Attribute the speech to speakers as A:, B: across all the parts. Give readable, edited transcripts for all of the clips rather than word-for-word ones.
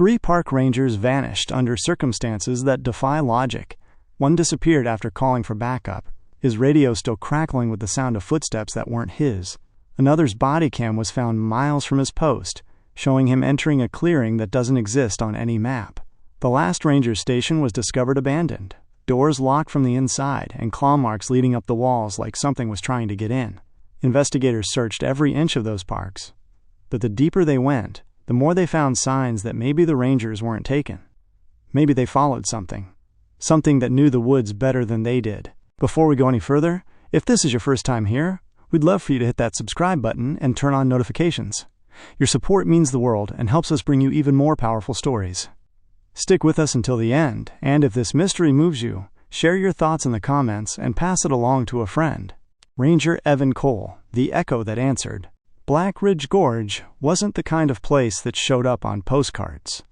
A: 3 park rangers vanished under circumstances that defy logic. One disappeared after calling for backup, his radio still crackling with the sound of footsteps that weren't his. Another's body cam was found miles from his post, showing him entering a clearing that doesn't exist on any map. The last ranger station was discovered abandoned, doors locked from the inside and claw marks leading up the walls like something was trying to get in. Investigators searched every inch of those parks, but the deeper they went, the more they found signs that maybe the rangers weren't taken. Maybe they followed something that knew the woods better than they did. Before we go any further, if this is your first time here, we'd love for you to hit that subscribe button and turn on notifications. Your support means the world and helps us bring you even more powerful stories. Stick with us until the end, and if this mystery moves you, share your thoughts in the comments and pass it along to a friend. Ranger Evan Cole, the echo that answered. Black Ridge Gorge wasn't the kind of place that showed up on postcards.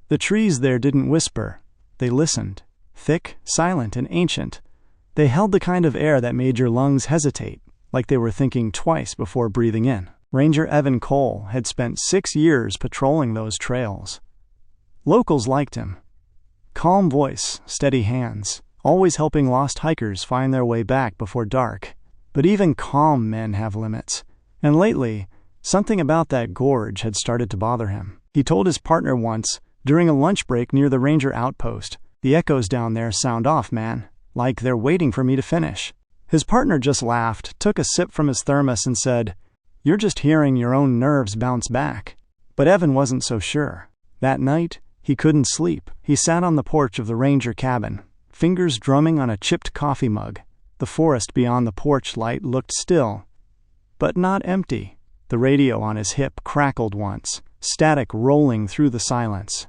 A: The trees there didn't whisper, they listened. Thick, silent, and ancient, they held the kind of air that made your lungs hesitate, like they were thinking twice before breathing in. Ranger Evan Cole had spent 6 years patrolling those trails. Locals liked him. Calm voice, steady hands, always helping lost hikers find their way back before dark. But even calm men have limits, and lately, something about that gorge had started to bother him. He told his partner once, during a lunch break near the ranger outpost, "The echoes down there sound off, man, like they're waiting for me to finish." His partner just laughed, took a sip from his thermos and said, "You're just hearing your own nerves bounce back." But Evan wasn't so sure. That night, he couldn't sleep. He sat on the porch of the ranger cabin, fingers drumming on a chipped coffee mug. The forest beyond the porch light looked still, but not empty. The radio on his hip crackled once, static rolling through the silence.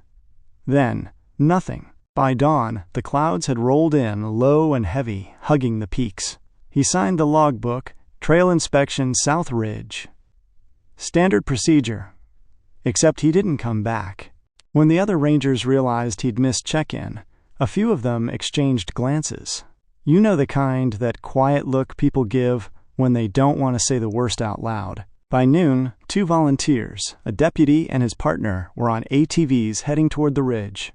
A: Then, nothing. By dawn, the clouds had rolled in, low and heavy, hugging the peaks. He signed the logbook, Trail Inspection South Ridge. Standard procedure. Except he didn't come back. When the other rangers realized he'd missed check-in, a few of them exchanged glances. You know the kind, that quiet look people give when they don't want to say the worst out loud. By noon, 2 volunteers, a deputy and his partner, were on ATVs heading toward the ridge.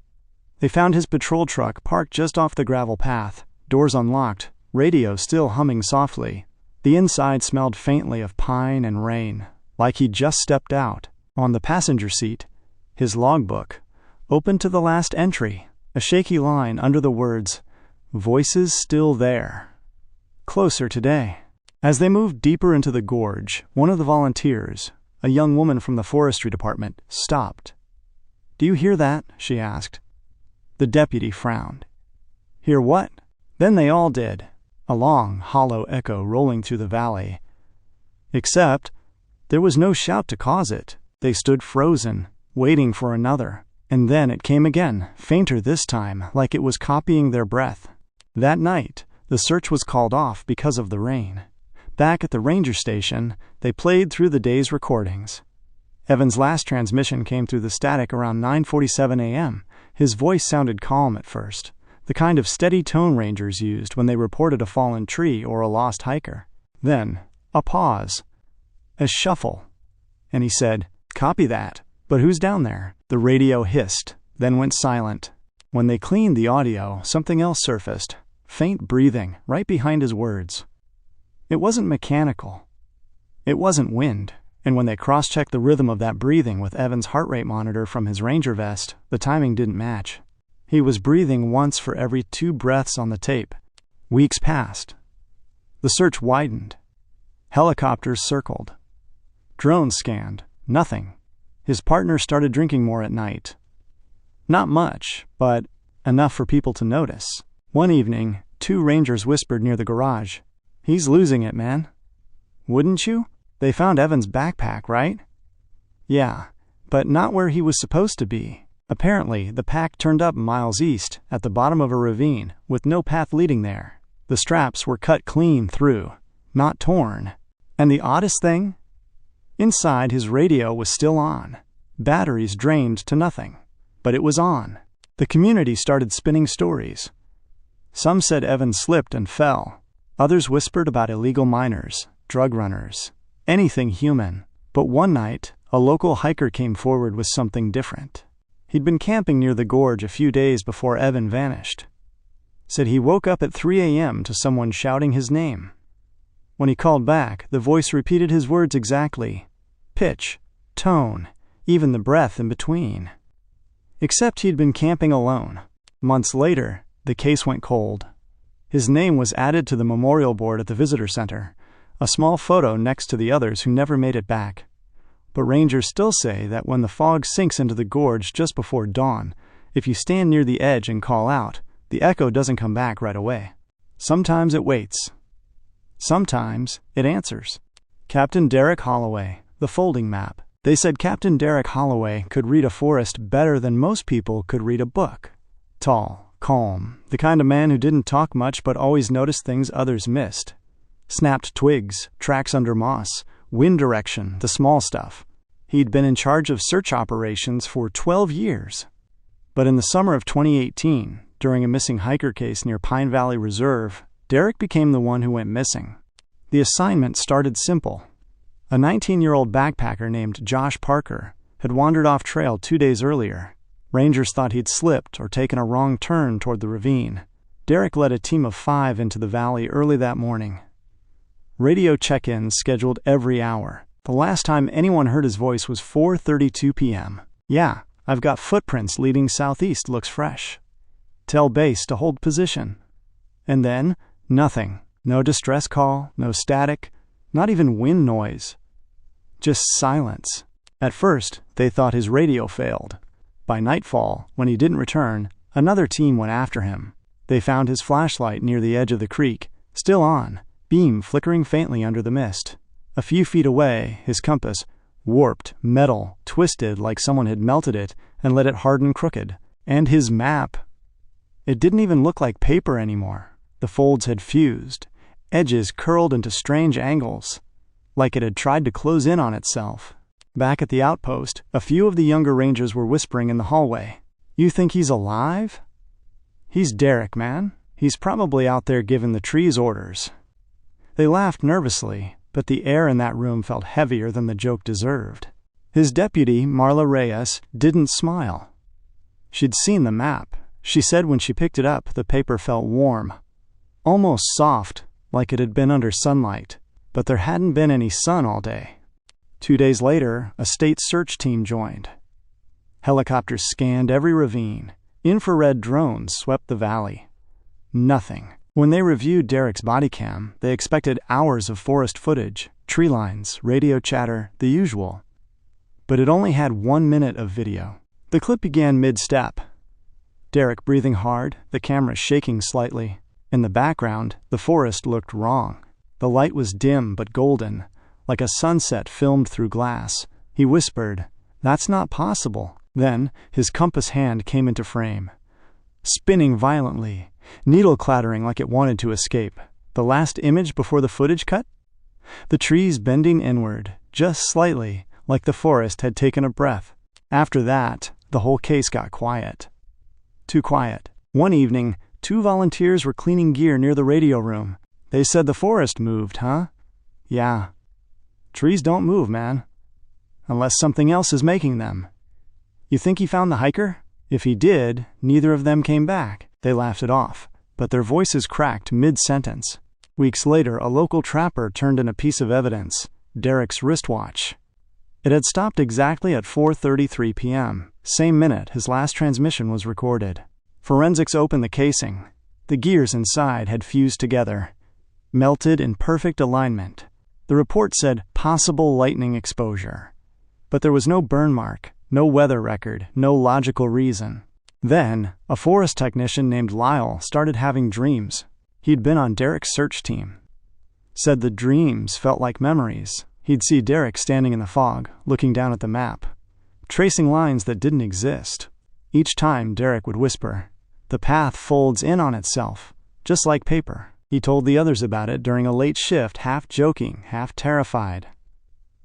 A: They found his patrol truck parked just off the gravel path, doors unlocked, radio still humming softly. The inside smelled faintly of pine and rain, like he'd just stepped out. On the passenger seat, his logbook, open to the last entry, a shaky line under the words, "Voices still there. Closer today." As they moved deeper into the gorge, one of the volunteers, a young woman from the forestry department, stopped. "Do you hear that?" she asked. The deputy frowned. "Hear what?" Then they all did, a long, hollow echo rolling through the valley. Except, there was no shout to cause it. They stood frozen, waiting for another. And then it came again, fainter this time, like it was copying their breath. That night, the search was called off because of the rain. Back at the ranger station, they played through the day's recordings. Evan's last transmission came through the static around 9:47 a.m. His voice sounded calm at first, the kind of steady tone rangers used when they reported a fallen tree or a lost hiker. Then, a pause, a shuffle, and he said, "Copy that. But who's down there?" The radio hissed, then went silent. When they cleaned the audio, something else surfaced, faint breathing, right behind his words. It wasn't mechanical. It wasn't wind. And when they cross-checked the rhythm of that breathing with Evan's heart rate monitor from his ranger vest, the timing didn't match. He was breathing once for every 2 breaths on the tape. Weeks passed. The search widened. Helicopters circled. Drones scanned. Nothing. His partner started drinking more at night. Not much, but enough for people to notice. One evening, 2 rangers whispered near the garage, "He's losing it, man." "Wouldn't you? They found Evan's backpack, right?" "Yeah, but not where he was supposed to be. Apparently, the pack turned up miles east, at the bottom of a ravine, with no path leading there. The straps were cut clean through, not torn. And the oddest thing? Inside, his radio was still on. Batteries drained to nothing. But it was on. The community started spinning stories. Some said Evan slipped and fell. Others whispered about illegal miners, drug runners, anything human. But one night, a local hiker came forward with something different. He'd been camping near the gorge a few days before Evan vanished. Said he woke up at 3 a.m. to someone shouting his name. When he called back, the voice repeated his words exactly. Pitch, tone, even the breath in between. Except he'd been camping alone. Months later, the case went cold. His name was added to the memorial board at the visitor center, a small photo next to the others who never made it back. But rangers still say that when the fog sinks into the gorge just before dawn, if you stand near the edge and call out, the echo doesn't come back right away. Sometimes it waits. Sometimes it answers. Captain Derek Holloway, the folding map. They said Captain Derek Holloway could read a forest better than most people could read a book. Tall, calm, the kind of man who didn't talk much but always noticed things others missed. Snapped twigs, tracks under moss, wind direction, the small stuff. He'd been in charge of search operations for 12 years. But in the summer of 2018, during a missing hiker case near Pine Valley Reserve, Derek became the one who went missing. The assignment started simple. A 19-year-old backpacker named Josh Parker had wandered off trail 2 days earlier. Rangers thought he'd slipped or taken a wrong turn toward the ravine. Derek led a team of 5 into the valley early that morning. Radio check-ins scheduled every hour. The last time anyone heard his voice was 4:32 p.m. Yeah, I've got footprints leading southeast, looks fresh. Tell base to hold position. And then, nothing. No distress call, no static, not even wind noise. Just silence. At first, they thought his radio failed. By nightfall, when he didn't return, another team went after him. They found his flashlight near the edge of the creek, still on, beam flickering faintly under the mist. A few feet away, his compass, warped, metal, twisted like someone had melted it and let it harden crooked. And his map. It didn't even look like paper anymore. The folds had fused, edges curled into strange angles, like it had tried to close in on itself. Back at the outpost, a few of the younger rangers were whispering in the hallway. You think he's alive? He's Derek, man. He's probably out there giving the trees orders. They laughed nervously, but the air in that room felt heavier than the joke deserved. His deputy, Marla Reyes, didn't smile. She'd seen the map. She said when she picked it up, the paper felt warm, almost soft, like it had been under sunlight, but there hadn't been any sun all day. 2 days later, a state search team joined. Helicopters scanned every ravine. Infrared drones swept the valley. Nothing. When they reviewed Derek's body cam, they expected hours of forest footage, tree lines, radio chatter, the usual. But it only had 1 minute of video. The clip began mid-step. Derek breathing hard, the camera shaking slightly. In the background, the forest looked wrong. The light was dim but golden, like a sunset filmed through glass. He whispered, "That's not possible." Then, his compass hand came into frame. Spinning violently, needle clattering like it wanted to escape. The last image before the footage cut? The trees bending inward, just slightly, like the forest had taken a breath. After that, the whole case got quiet. Too quiet. One evening, 2 volunteers were cleaning gear near the radio room. They said the forest moved, huh? Yeah. Trees don't move, man. Unless something else is making them. You think he found the hiker? If he did, neither of them came back. They laughed it off, but their voices cracked mid-sentence. Weeks later, a local trapper turned in a piece of evidence, Derek's wristwatch. It had stopped exactly at 4:33 p.m., same minute his last transmission was recorded. Forensics opened the casing. The gears inside had fused together, melted in perfect alignment. The report said possible lightning exposure. But there was no burn mark, no weather record, no logical reason. Then, a forest technician named Lyle started having dreams. He'd been on Derek's search team. Said the dreams felt like memories. He'd see Derek standing in the fog, looking down at the map, tracing lines that didn't exist. Each time, Derek would whisper, "The path folds in on itself, just like paper." He told the others about it during a late shift, half joking, half terrified.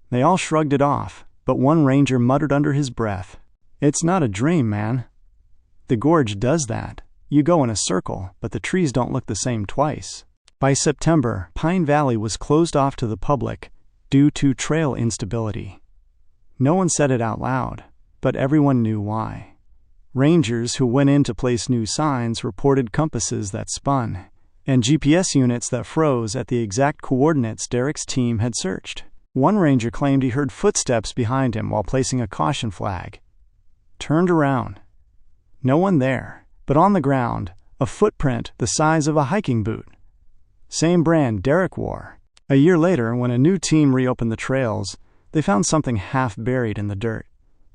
A: They all shrugged it off, but one ranger muttered under his breath, "It's not a dream, man. The gorge does that. You go in a circle, but the trees don't look the same twice." By September, Pine Valley was closed off to the public due to trail instability. No one said it out loud, but everyone knew why. Rangers who went in to place new signs reported compasses that spun, and GPS units that froze at the exact coordinates Derek's team had searched. One ranger claimed he heard footsteps behind him while placing a caution flag. Turned around. No one there, but on the ground, a footprint the size of a hiking boot. Same brand Derek wore. A year later, when a new team reopened the trails, they found something half buried in the dirt.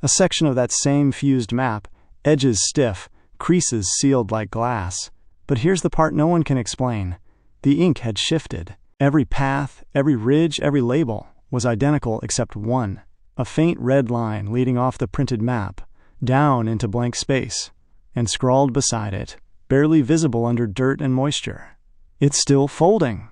A: A section of that same fused map, edges stiff, creases sealed like glass. But here's the part no one can explain. The ink had shifted. Every path, every ridge, every label was identical except one. A faint red line leading off the printed map, down into blank space, and scrawled beside it, barely visible under dirt and moisture. It's still folding.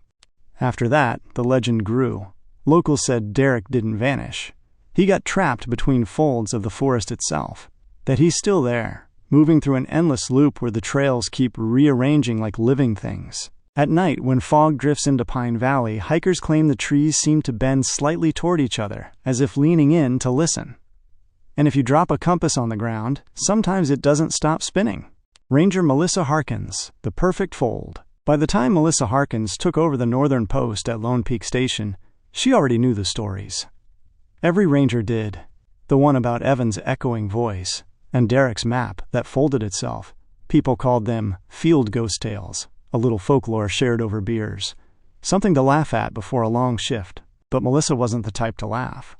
A: After that, the legend grew. Locals said Derek didn't vanish. He got trapped between folds of the forest itself. That he's still there, moving through an endless loop where the trails keep rearranging like living things. At night, when fog drifts into Pine Valley, hikers claim the trees seem to bend slightly toward each other, as if leaning in to listen. And if you drop a compass on the ground, sometimes it doesn't stop spinning. Ranger Melissa Harkins, the perfect fold. By the time Melissa Harkins took over the northern post at Lone Peak Station, she already knew the stories. Every ranger did. The one about Evan's echoing voice, and Derek's map that folded itself. People called them field ghost tales, a little folklore shared over beers. Something to laugh at before a long shift. But Melissa wasn't the type to laugh.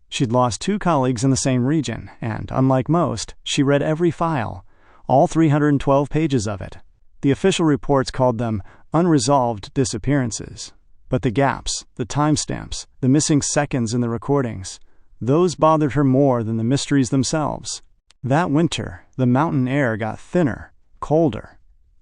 A: She'd lost 2 colleagues in the same region, and, unlike most, she read every file, all 312 pages of it. The official reports called them unresolved disappearances. But the gaps, the timestamps, the missing seconds in the recordings, those bothered her more than the mysteries themselves. That winter, the mountain air got thinner, colder.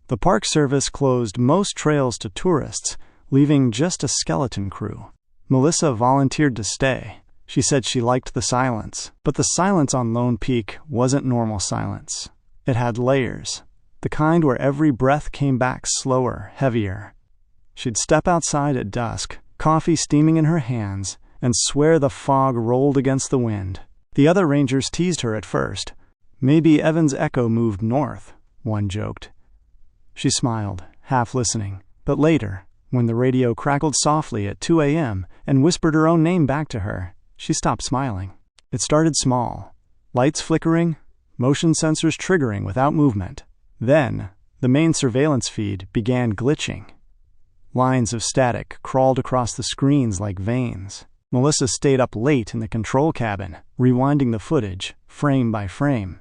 A: The Park Service closed most trails to tourists, leaving just a skeleton crew. Melissa volunteered to stay. She said she liked the silence. But the silence on Lone Peak wasn't normal silence. It had layers, the kind where every breath came back slower, heavier. She'd step outside at dusk, coffee steaming in her hands, and swear the fog rolled against the wind. The other rangers teased her at first. Maybe Evan's echo moved north, one joked. She smiled, half listening. But later, when the radio crackled softly at 2 a.m. and whispered her own name back to her, she stopped smiling. It started small. Lights flickering, motion sensors triggering without movement. Then, the main surveillance feed began glitching. Lines of static crawled across the screens like veins. Melissa stayed up late in the control cabin, rewinding the footage, frame by frame.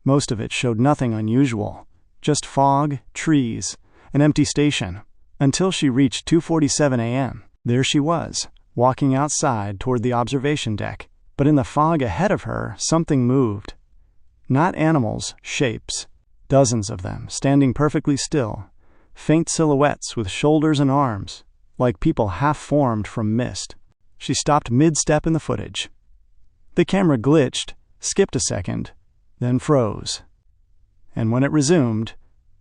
A: Most of it showed nothing unusual, just fog, trees, an empty station, until she reached 2:47 a.m. There she was, walking outside toward the observation deck. But in the fog ahead of her, something moved. Not animals, shapes. Dozens of them, standing perfectly still. Faint silhouettes with shoulders and arms, like people half-formed from mist. She stopped mid-step in the footage. The camera glitched, skipped a second, then froze. And when it resumed,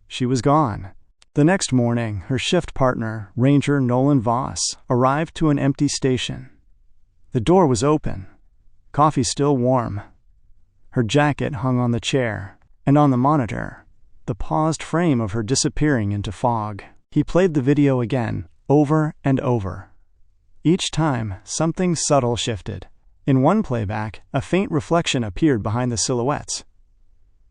A: she was gone. The next morning, her shift partner, Ranger Nolan Voss, arrived to an empty station. The door was open, coffee still warm. Her jacket hung on the chair, and on the monitor, the paused frame of her disappearing into fog. He played the video again, over and over. Each time, something subtle shifted. In one playback, a faint reflection appeared behind the silhouettes,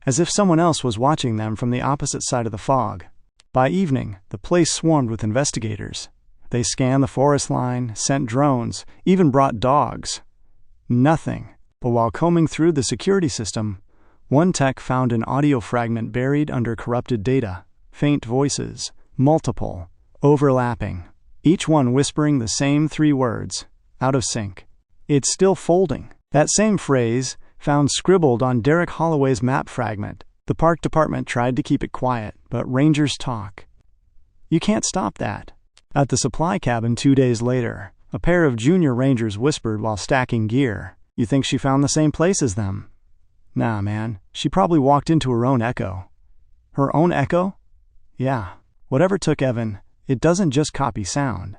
A: as if someone else was watching them from the opposite side of the fog. By evening, the place swarmed with investigators. They scanned the forest line, sent drones, even brought dogs. Nothing. But while combing through the security system, one tech found an audio fragment buried under corrupted data. Faint voices, multiple, overlapping, each one whispering the same 3 words, out of sync. It's still folding. That same phrase, found scribbled on Derek Holloway's map fragment. The park department tried to keep it quiet, but rangers talk. You can't stop that. At the supply cabin 2 days later, a pair of junior rangers whispered while stacking gear. You think she found the same place as them? Nah, man. She probably walked into her own echo. Her own echo? Yeah. Whatever took Evan, it doesn't just copy sound.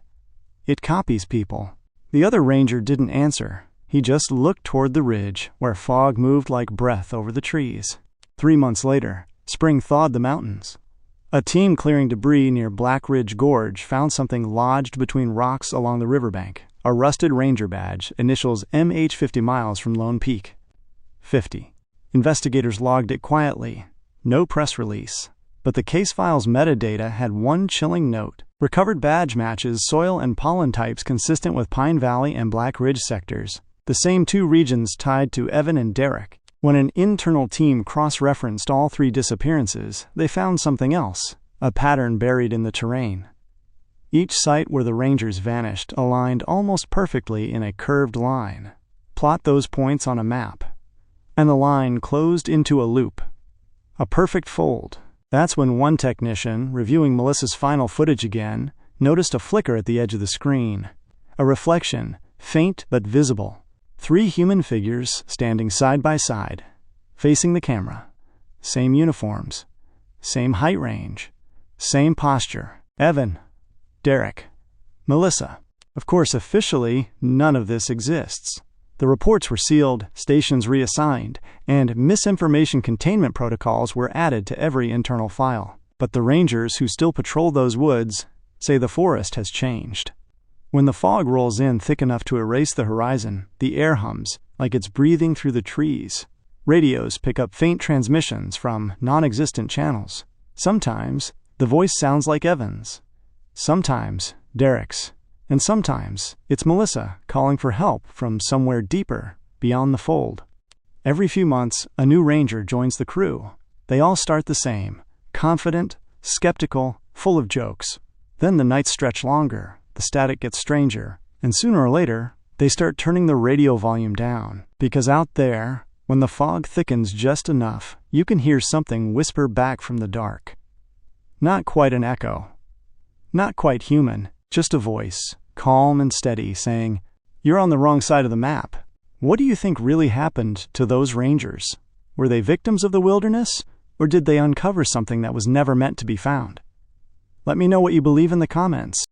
A: It copies people. The other ranger didn't answer. He just looked toward the ridge, where fog moved like breath over the trees. 3 months later, spring thawed the mountains. A team clearing debris near Black Ridge Gorge found something lodged between rocks along the riverbank, a rusted ranger badge, initials MH 50 miles from Lone Peak. 50. Investigators logged it quietly. No press release. But the case file's metadata had one chilling note. Recovered badge matches soil and pollen types consistent with Pine Valley and Black Ridge sectors, the same 2 regions tied to Evan and Derek. When an internal team cross-referenced all 3 disappearances, they found something else, a pattern buried in the terrain. Each site where the rangers vanished aligned almost perfectly in a curved line. Plot those points on a map. And the line closed into a loop. A perfect fold. That's when one technician, reviewing Melissa's final footage again, noticed a flicker at the edge of the screen. A reflection, faint but visible. 3 human figures standing side by side, facing the camera. Same uniforms. Same height range. Same posture. Evan. Derek. Melissa. Of course, officially, none of this exists. The reports were sealed, stations reassigned, and misinformation containment protocols were added to every internal file. But the rangers who still patrol those woods say the forest has changed. When the fog rolls in thick enough to erase the horizon, the air hums like it's breathing through the trees. Radios pick up faint transmissions from non-existent channels. Sometimes, the voice sounds like Evan's. Sometimes, Derek's. And sometimes, it's Melissa calling for help from somewhere deeper, beyond the fold. Every few months, a new ranger joins the crew. They all start the same, confident, skeptical, full of jokes. Then the nights stretch longer, the static gets stranger, and sooner or later, they start turning the radio volume down. Because out there, when the fog thickens just enough, you can hear something whisper back from the dark. Not quite an echo. Not quite human. Just a voice, calm and steady, saying, "You're on the wrong side of the map. What do you think really happened to those rangers? Were they victims of the wilderness, or did they uncover something that was never meant to be found?" Let me know what you believe in the comments.